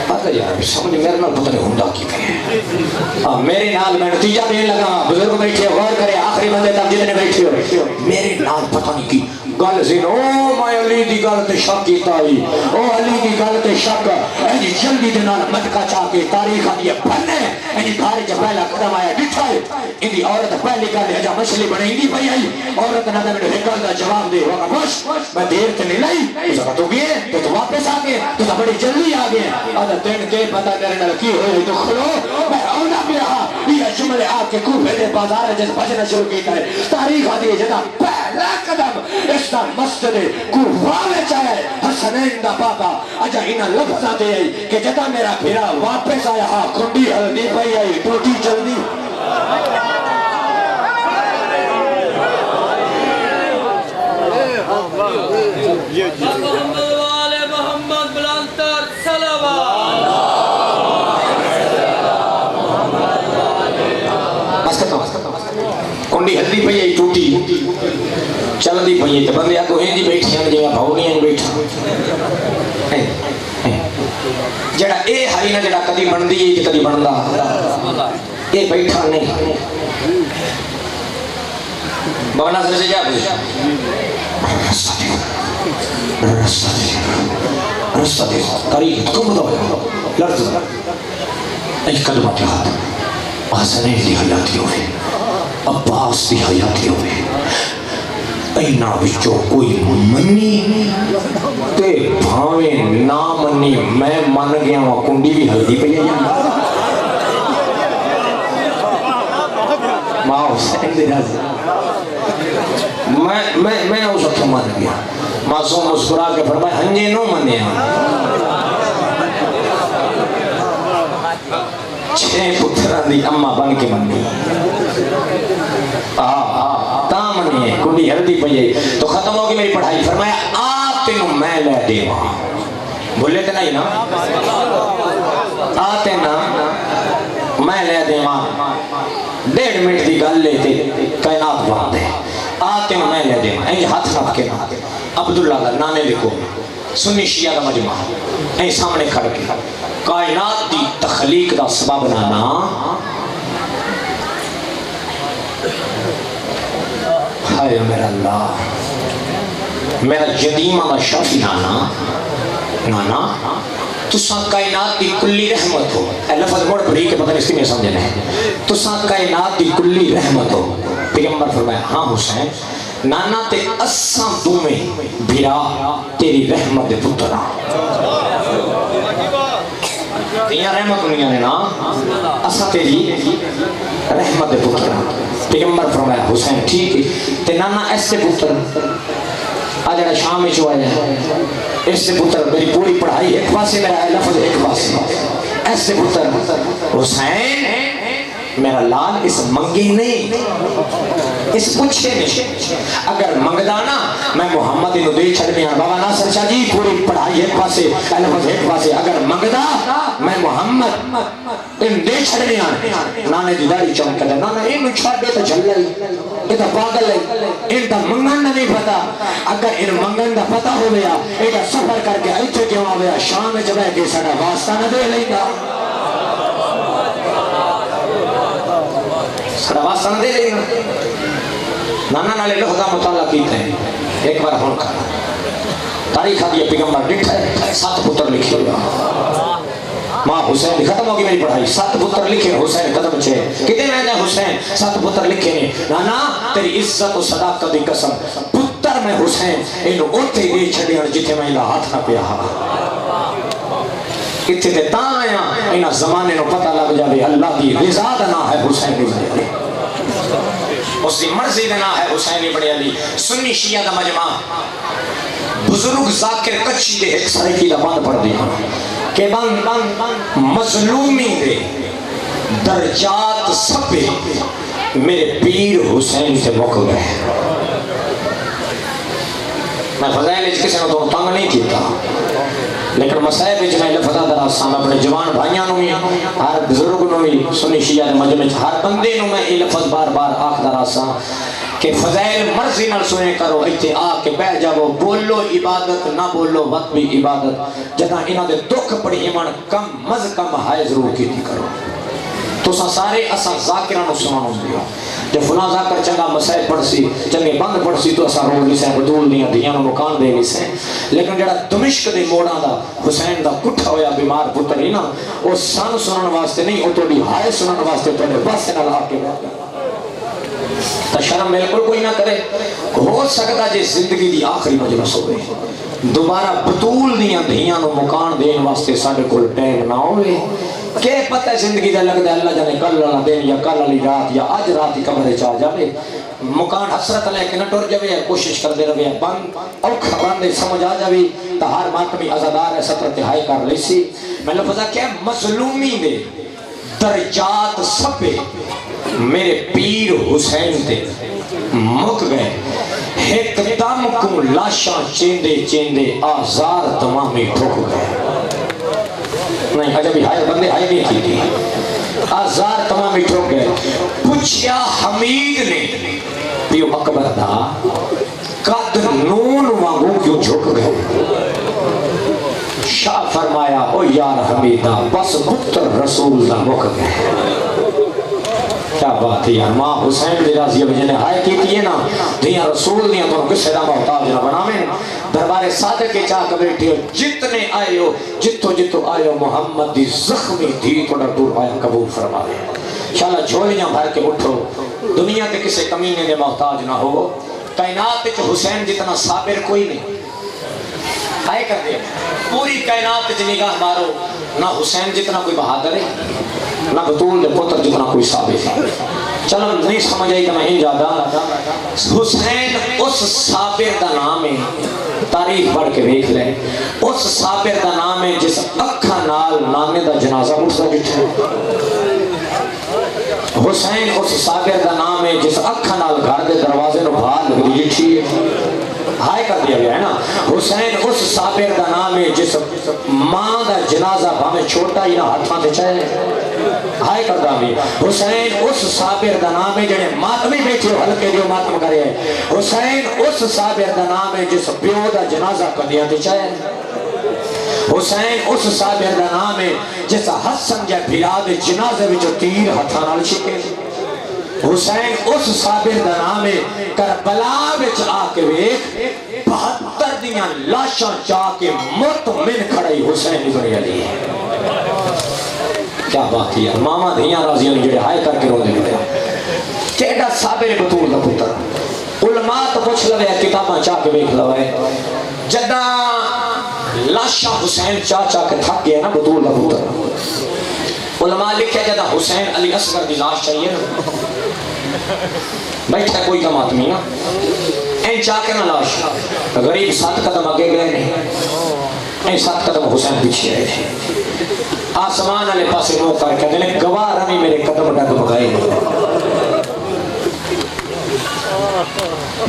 پتہ یار سمجھ میرے نال پتہ نہیں ہوندا کی ہے میرے نال میں نتیجہ دین لگا بزرگ بیٹھے غور کرے آخری بندے تک جتنے بیٹھے ہو میرے نال پتہ نہیں کی گل زین او میں علی دی گل تے شک کیتا ہی او علی دی گل تے شک اینی جلدی دے نال مٹکا چا کے تاریخ دی بننے اینی گھر وچ پہلا قدم آیا ڈٹھا ان دی عورت پہلی گل ہے جا مچھلی بنائی دی پئی آئی عورت نے میرے ایک گل دا جواب دے ہوگا خوش میں دیر تے نہیں لائی اس وقت تو گئے تو واپس آ گئے تو بڑی جلدی آ گئے ادا دن کے پتہ میرے نال کی ہوئی تو کھلو میں اونا بھی رہا یہ جملے آ کے کوفے دے بازار جس بجنا شروع کیتا ہے تاریخ دی جدا پہلا قدم اس دا مسجد کوفہ میں چاہے حسنین دا بابا اجا انہاں لفظاں دے کہ جدا میرا پھرا واپس آیا ہاں کھنڈی ہلدی پئی آئی ٹوٹی جلدی محمد والے محمد بلندر صلوات کنڈی ہلدی پئی ہے ٹوٹی چلدی پئی ہے بندے کو ہندی بیٹھی ہیں جی بھاؤنیاں بیٹھا جڑا اے ہائی نہ جڑا کدی بندی ہے کدی بندا اے بیٹھا نہیں بابا ناصر سے جا رستہ دے تاریخ کم دو لرز ایک کلمہ یاد حسنین دی حیاتی ہوئے عباس دی حیاتی ہوئے اینا بچو کوئی منی تے بھاویں نہ منی میں من گیا ہوں کنڈی بھی ہلدی پہ جائیں ماں حسین دے رازی میں اس وقت مان گیا معصوم مسکرا کے فرمایا ہنجے نو منے چھے پتران دی اماں بن کے منی تا منی ہے کنڈی ہلدی پئی تو ختم ہوگی میری پڑھائی فرمایا آتے نو میں لے دے وہاں بھولے تے نہیں نا آتے نا میں لے دے وہاں 1.5 منٹ دی گل لے تے کائنات بنا دے آتے نو میں لے دے وہاں این ہاتھ رکھ کے نا عبداللہ دا نانے لکھو سنی شیعہ دا مجمع این سامنے کھڑ کے کائنات دی تخلیق دا سبب نانا ہائے میرا اللہ میرا جدیمہ دا شافی نانا تساں کائنات دی کلی رحمت ہو اے لفظ مڑ بڑی کے پتہ نہیں اس کی میں سمجھنا ہے تساں کائنات دی کلی رحمت ہو پیغمبر فرمایا ہاں حسین نانا تے اساں دومیں بھرا تیری رحمت دے پترا تیاں رحمت دنیا نے نا اساں تیری رحمت دے پترا پیغمبر فرمایا حسین ٹھیک ہے تے نانا ایسے پتر آج اگر شام میں چوائے ہیں ایسے پتر میری پوری پڑھائی ایک پاسے میرا لفظ ایک پاسے ایسے پتر حسین میرا لال اس منگی نہیں اس پوچھے نہیں اگر منگدانا میں محمد انہوں دے چھڑنے ہیں بابا ناصر شاہ جی پوری پڑھائی ایک پاسے لفظ ایک پاسے اگر منگدا میں محمد ان دے چھڑنے ہیں نانے دی داری چونکہ دے نانا انہوں چھاڑ دے تو جھل لئی یہ تو پاگل ہے ان دا منگن نہیں پتا اگر ان منگن دا پتا ہو گیا ایک سفر کر کے ایچے کیوں آویا شام میں جب ہے کہ ساڑا واسطہ نہ دے لیں گا سڑا واسطہ نہ دے لیں گا نانا نالے لحظہ مطالعہ کیتے ہیں ایک بار ہون کھا تاریخ آدھی پیغمبر ڈٹھ ہے 7 پتر لکھے ہوگا ماں حسین ختم ہوگی میری پڑھائی 7 پتر لکھے حسین قدم چھے کتے میں نے حسین 7 پتر لکھے نے نانا تیری عزت و صداقت دی قسم پتر میں حسین انہوں اوتے دے چھڑے اور جتے میں ہاتھ نہ پیا اتنے تے تاں آیا انہا زمانے نو پتہ لگ جاوے اللہ دی رضا دنا ہے حسین بن علی اس دی مرضی دنا ہے حسین بن علی سنی شیعہ دا مجمع بزرگ ذاکر کچھی دے ایک سرکی دا بند پڑھ دیا کہ بند مظلومی دے درجات سبے میرے پیر حسین سے مک گئے میں فضائل اس کسی نے تو تنگ نہیں کیتا لیکن مسائب میں میں لفظہ دراساں میں اپنے جوان بھائیاں نو بھی ہر بزرگ نو بھی سنی شیعہ مجمع ہر بندے نو میں یہ لفظ بار بار آکھ دراساں کہ فضائل مرضی نہ سنے کرو ایتھے آ کے بہ جاؤ بولو عبادت نہ بولو وقت بھی عبادت جدہ انہاں دے دکھ پڑی ایمان کم از کم ہائے ضرور کیتی کرو تو سارے اساں ذاکرانو سنانو دیو جب فلاں ذاکر چنگا مسائل پڑھ سی چنگے بند پڑھ سی تو اساں رو لی سیں بدول دیاں دیاں نو مکان دے لی سیں لیکن جڑا دمشق دے موڑاں دا حسین دا کٹھا ہویا بیمار پتر ہی نا وہ سن سنن واسطے نہیں وہ تو بھی ہائے سنن واسطے پہلے بس نہ لا کے تا شرم بالکل کوئی نہ کرے ہو سکتا جے زندگی دی آخری مجلس ہوئے دوبارہ بطول دیاں دھیاں نو مکان دین واسطے ساڑھے کل ٹیم نہ ہوئے کہ پتہ زندگی دا لگ دے اللہ جانے کل اللہ دین یا کل علی رات یا آج رات ہی کمرے چاہ جاوے مکان حسرت لے کے نہ ٹور جاوے کوشش کر دے روے بند اوکھا بندے سمجھ آ جاوے تہار ماتمی ازادار ہے ستر تہائی کر لیسی میں لفظہ کیا مظلومی دے درجات سبے میرے پیر حسین دے مک گئے ایک دم کو لاشاں چیندے چیندے آزار تمامی ٹھوک گئے نہیں عجبی ہائے بندے ہائے نہیں کی تھی آزار تمامی ٹھوک گئے پوچھیا حمید نے پیو اکبر دا قد نون وانگو کیوں جھک گئے؟ شاہ فرمایا او یار حمیدہ بس پتر رسول دا مک گئے۔ کیا بات ہے یار، ماں حسین دی راضی اب جنہیں ہائے کیتی ہے نا دیاں رسول دیاں تو کسے دا محتاج نہ بنا میں دربار صادق کے چاہ کر بیٹھے ہو جتنے آئے ہو جتو آئے ہو محمد دی زخمی دھی تو دور آیا قبول فرما لے انشاءاللہ جھولیاں بھر کے اٹھو دنیا کے کسے کمینے دے محتاج نہ ہو کائنات کے حسین جتنا صابر کوئی نہیں آئے کر دے پوری کائنات کے نگاہ مارو نہ حسین جتنا کوئی بہادر ہے نہ بطول دے پتر جتنا کوئی ثابت ہے چلو نہیں سمجھ آئی کہ میں ہی زیادہ حسین اس صابر دا نام ہے تاریخ پڑھ کے دیکھ لیں اس صابر دا نام ہے جس اکھا نال نانے دا جنازہ اٹھتا جٹھے حسین اس صابر دا نام ہے جس اکھا نال گھر دے دروازے نو بھار لگی جٹھی ہائے کر دیا گیا ہے نا حسین اس صابر دا نام ہے جس ماں دا جنازہ بھامے چھوٹا ہی نہ ہاتھاں تے چاہے ہائے کر دا بھی حسین اس صابر دا نام ہے جنہیں ماتمی بیٹھے ہو ہلکے دیو ماتم کرے حسین اس صابر دا نام ہے جس پیو دا جنازہ کدیاں تے چاہے حسین اس صابر دا نام ہے جس حسن جے بھیرا دے جنازے وچ تیر ہتھاں نال چھکے حسین اس صابر دا نام ہے کربلا وچ آ کے ویکھ 72 دیاں لاشاں جا کے مطمئن کھڑائی حسین ابن علی کیا بات ہے ماما دھیاں راضیاں جڑے ہائے کر کے روندے نے کیڑا صابر بطول دا پتر علماء تو پوچھ لوے کتاباں چاہ کے ویکھ لوے جدا لاشا حسین چاہ کے تھک گیا نا بطول دا پتر علماء لکھے جدا حسین علی اصغر دی لاش چاہیے نا بیٹھا کوئی کم آدمی نا این چاہ کے نا لاش غریب 7 قدم آگے گئے نہیں این 7 قدم حسین پیچھے آئے تھے آسمان علی پاسے مو کر کے دلے گواہ رمی میرے قدم ڈاک مگائے نہیں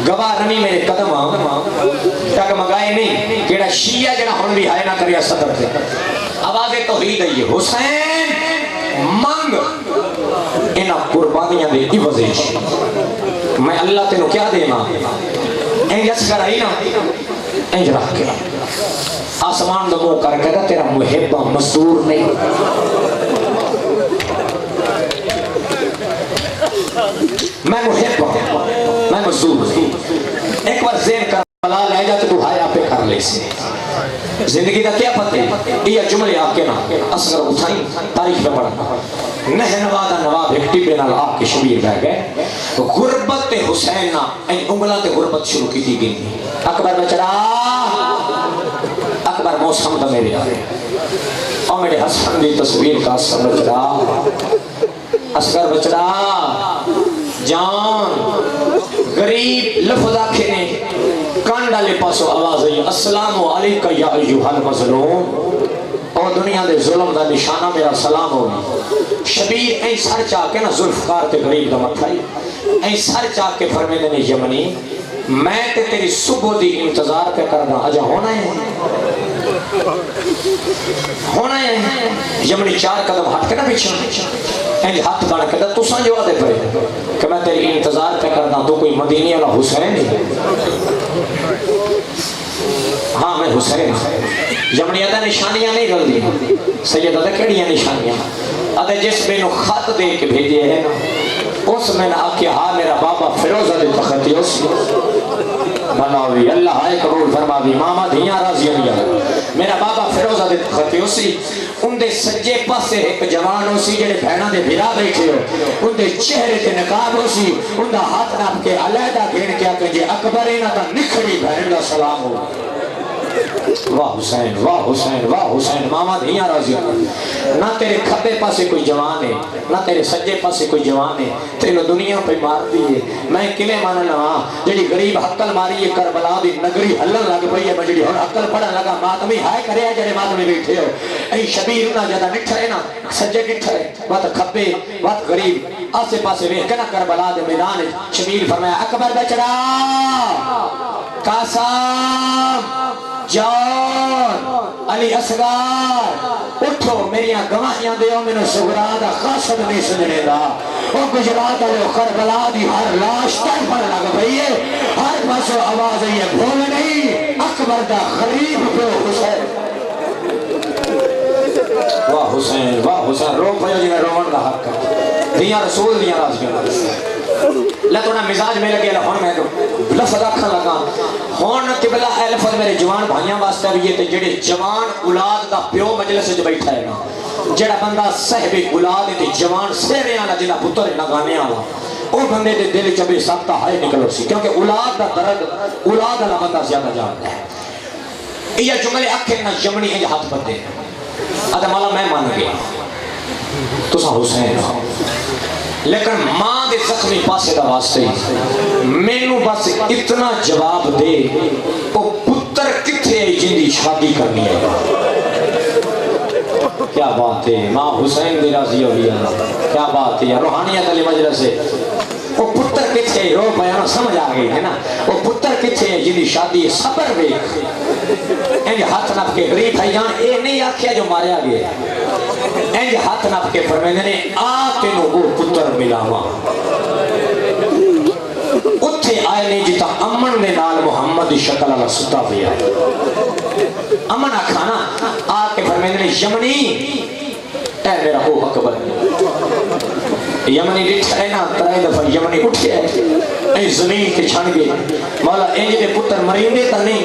گواہ رمی میرے قدم ڈاک مگائے نہیں کیڑا شیعہ جڑا ہن بھی ہائے نہ کریا صدر تھے آواز توحید ہے حسین منگ انہا قربانیاں دے عوضیش میں اللہ تینو کیا دے ماں انج اصغر آئی نا انج رکھ کے آسمان دمو کر کے دا تیرا محبہ مزدور نہیں میں محبہ میں مزدور نہیں ایک بار زین کربلا لے جاتے تو ہائے آپ پہ کر لے سے زندگی کا کیا پتہ یہ جملے آپ کے نام اصغر اٹھائیں تاریخ میں پڑھا نہ نوادہ نواب ایک ٹپے نال آپ کے شبیر بہ گئے غربت حسین نا ان انگلہ تے غربت شروع کی تھی گئی اکبر بچڑا اکبر موسم دا میرے آرے اور میرے حسن دی تصویر کا اصغر بچڑا اصغر بچڑا جان غریب لفظ آکھے نے کان ڈالے پاسو آواز ہے السلام علیکہ یا ایوہ المظلوم اور دنیا دے ظلم دا نشانہ میرا سلام ہوگی شبیر این سر چاہ کے نا ذوالفقار تے غریب دا متھائی این سر چاہ کے فرمیدے نے یمنی میں تے تیری صبح دی انتظار پہ کرنا اجا ہونا ہے ہونا ہے یمنی 4 قدم ہٹ کے نا پیچھے این ہاتھ بڑھ کے تو سان جو آدھے پڑے کہ میں تیری انتظار پہ کرنا تو کوئی مدینی والا حسین ہے ہاں میں حسین یمنی آدھا نشانیاں نہیں رل دی سید آدھا کیڑیاں نشانیاں آدھا جس میں نو خط دے کے بھیجے ہے نا اس میں نے آکیا ہاں میرا بابا فیروز علی تختی اس بناوی اللہ آئے قبول فرما دی ماما دھیاں راضی اللہ میرا بابا فیروز علی تختی اسی ان دے سجے پاسے ایک جوان اسی جڑے بہنہ دے بھرا بیٹھے ہو ان دے چہرے تے نقاب اسی ان دا ہاتھ ناپ کے علیدہ گھین کیا کہ اکبر اینا تا نکھڑی بہن دا سلام ہو واہ حسین واہ حسین واہ حسین ماما دھیاں راضی نہ تیرے کھبے پاسے کوئی جوان ہے نہ تیرے سجے پاسے کوئی جوان ہے تیرے دنیا پہ مار دیئے میں کلے مانا لواں جڑی غریب حقل ماری ہے کربلا دی نگری حلن لگ پئی ہے میں جڑی ہن حقل پڑھن لگا ماتمی ہائے کرے جڑے ماتمی بیٹھے ہو اے شبیر نہ جدا نٹھے نا سجے نٹھے وقت کھبے وقت غریب آسے پاسے ویکھ کے نا کربلا دے میدان شبیر فرمایا اکبر بچڑا قاسم جان علی اصغر اٹھو میری گواہیاں دیو میں نے سغرا دا قاسم نہیں سننے دا وہ گجرات والے کربلا دی ہر لاش تڑپن لگ پئی ہے ہر پاسوں آواز آئی ہے بھول نہیں اکبر دا غریب پیو حسین واہ حسین رو پیا جی رومن دا حق ہے دیاں رسول دیاں رازیاں لتونا مزاج میں لگے ہن میں لفظ آکھن لگا ہن قبلہ اے لفظ میرے جوان بھائیاں واسطے بھی تے جڑے جوان اولاد دا پیو مجلس وچ بیٹھا ہے نا جڑا بندہ صاحب اولاد تے جوان سہرے والا جڑا پتر نہ گانے والا او بندے دے دل چ بے سخت ہائے نکل سی کیونکہ اولاد دا درد اولاد والا بندہ زیادہ جانتا ہے یہ جملے اکھے نہ جمنی ہے ہاتھ بدے ادا مولا میں مان گیا تساں حسین ہو لیکن ماں دے زخمی پاسے دا واسطے مینوں بس اتنا جواب دے او پتر کتھے ہے جن دی شادی کرنی ہے کیا بات ہے ماں حسین دی راضی ہوئی ہے کیا بات ہے روحانیت علی مجلس سے وہ پتر کتھے ہے رو پیا سمجھ آ گئی ہے نا وہ پتر کتھے ہے جن دی شادی ہے صبر ویکھ انج ہاتھ نپ کے غریب بھائی جان اے نہیں آکھیا جو ماریا گیا انج ہاتھ نپ کے فرمیندے نے آ تینوں وہ پتر ملاواں اتھے آئے نے جتا امن دے نال محمد دی شکل والا ستا پیا امن آکھا نا آ کے فرمیندے نے یمنی اے میرا او اکبر یمنی ڈٹھا ہے نا ترائے دفعہ یمنی اٹھے اے زمین کے چھن گئے مولا انج دے پتر مریندے تا نہیں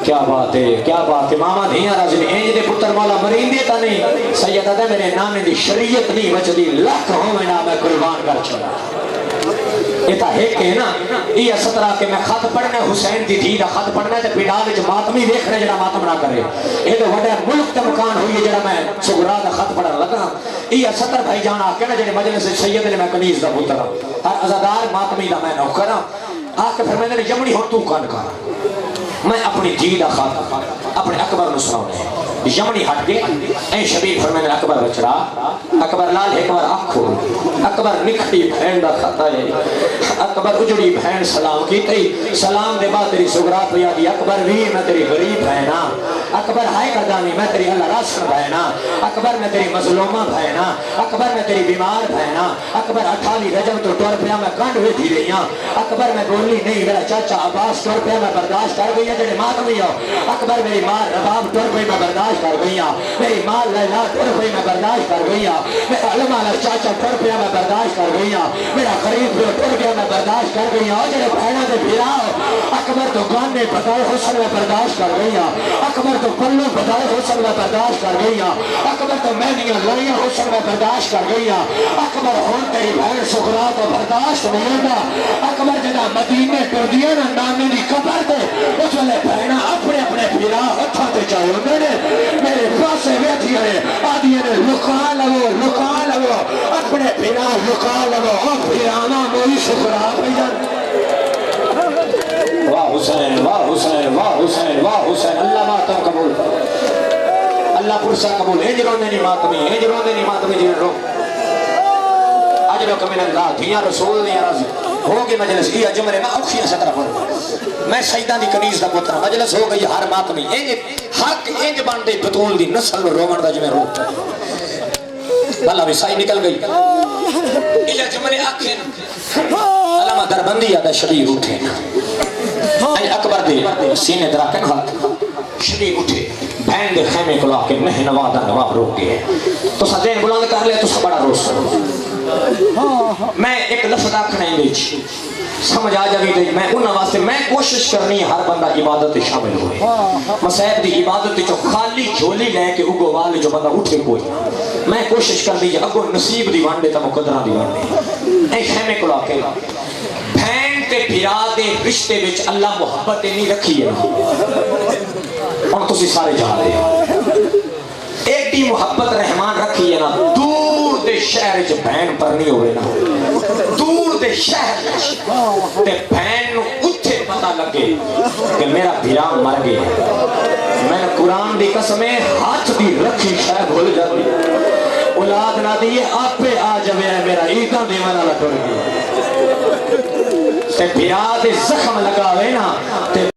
کیا بات ہے ماما دھیاں راضی نے انج دے پتر مولا مریندے تا نہیں سیدہ دے میرے نانے دی شریعت نہیں بچ دی لکھ ہوں میں نام میں قربان کر چھوڑا یہ تا ہے کہ نا یہ سترہ کہ میں خط پڑھنا حسین دی دھی دا خط پڑھنا ہے تے پیڈال جو ماتمی دیکھ رہے جڑا ماتم نہ کرے یہ تو وڈا ملک تے مکان ہوئی ہے جڑا میں سغرا دا خط پڑھن لگا یہ ستر بھائی جان آ کے نا جڑے مجلس سید نے میں کنیز دا پتر ہر عزادار ماتمی دا میں نوکر ہاں آ کے فرمیندے نے یمنی ہو تو کان کر میں اپنی دھی دا خط اپنے اکبر نو سناؤنے یمنی ہٹ کے اے شبیر فرمیندے نے اکبر بچڑا اکبر لال اکبر آنکھو اکبر نکھڑی بہن دا خط ہے اکبر اجڑی بہن سلام کی تھی سلام دے بعد تیری سغرا پیا دی اکبر بھی میں تیری غریب بہنا اکبر ہائے کردانی میں تیری اللہ راسن بہنا اکبر میں تیری مظلومہ بہنا اکبر میں تیری بیمار بہنا اکبر 28 رجب تو ٹور پیا میں کنڈ ہوئی تھی رہیاں اکبر میں بولی نہیں میرا چاچا عباس ٹور پیا میں برداشت کر گئی ہے جڑے ماتمی ہو اکبر میری ماں رباب ٹور پیا میں برداشت کر گئی میری ماں لیلا ٹور پیا میں برداشت کر گئی میرا علم والا چاچا ٹور پیا میں برداشت کر گئی میرا غریب ٹور پیا میں برداشت کر گئی اور جڑے بہنا دے بھیراؤ اکبر تو گانے بتائے حسن میں برداشت کر گئی اکبر تو پلو بتائے حسن میں برداشت کر گئی اکبر تو مہندیاں لڑیاں حسن میں برداشت کر گئی اکبر ہون تیری بہن سغرا تو برداشت نہیں ہوتا اکبر جنا مدینے کر دیا نا نانے دی قبر تے اس ویلے بہنا اپنے اپنے بھیرا ہتھاں تے چاہے ہوندے نے میرے پاسے بیٹھیاں نے آدیاں نے لکا لو اپنے بھیرا لکا لو اور بھیرانا موئی سغرا پہ جان واہ حسین واہ حسین واہ حسین واہ حسین اللہ ماتم قبول اللہ پرسا قبول انج روندے نہیں ماتمی جی رو اجرک من اللہ دھیاں رسول دیاں راضی ہوگی مجلس یہ جمرے میں اوکھیاں سترہ پر میں سیدہ دی کنیز دا پترہ مجلس ہو گئی ہر ماتمی حق انج باندے بطول دی نسل رومن دا جمع روتا اللہ بھی سائی نکل گئی یہ جمرے آکھیں علامہ دربندی آدھا شبیر اٹھے اکبر دے سینے دراکن ہاتھ شبیر اٹھے بہن دے خیمے کو لا کے مہنوا دا نواب روک گئے تو سدین بلند کر لے تو سب بڑا روز میں ایک لفظ آکھنا ہی بیچ سمجھ آ جاوی دے میں ان واسطے میں کوشش کرنی ہے ہر بندہ عبادت شامل ہوئے مسائب دی عبادت جو خالی جھولی لے کے اگو والے جو بندہ اٹھے کوئی میں کوشش کرنی ہے اگو نصیب دی وانڈے تا مقدرہ دی وانڈے اے خیمے کو لا کے بہن تے بھرا دے رشتے بچ اللہ محبت نہیں رکھی ہے اور تسی سارے جا رہے ایک دی محبت رحمان رکھی ہے نا دور دے شہر جو بہن پر نہیں ہوئے نا دور دے شہر تے بہن اتھے پتہ لگے کہ میرا بھیرا مر گیا میں قرآن دی قسمیں ہاتھ دی رکھی شاید بھول جاتی اولاد نہ دیئے آپ پہ آ جوے ہے میرا عیدہ دیوانا لٹھوڑ گیا تے بھیرا دے زخم لگاوے نا تے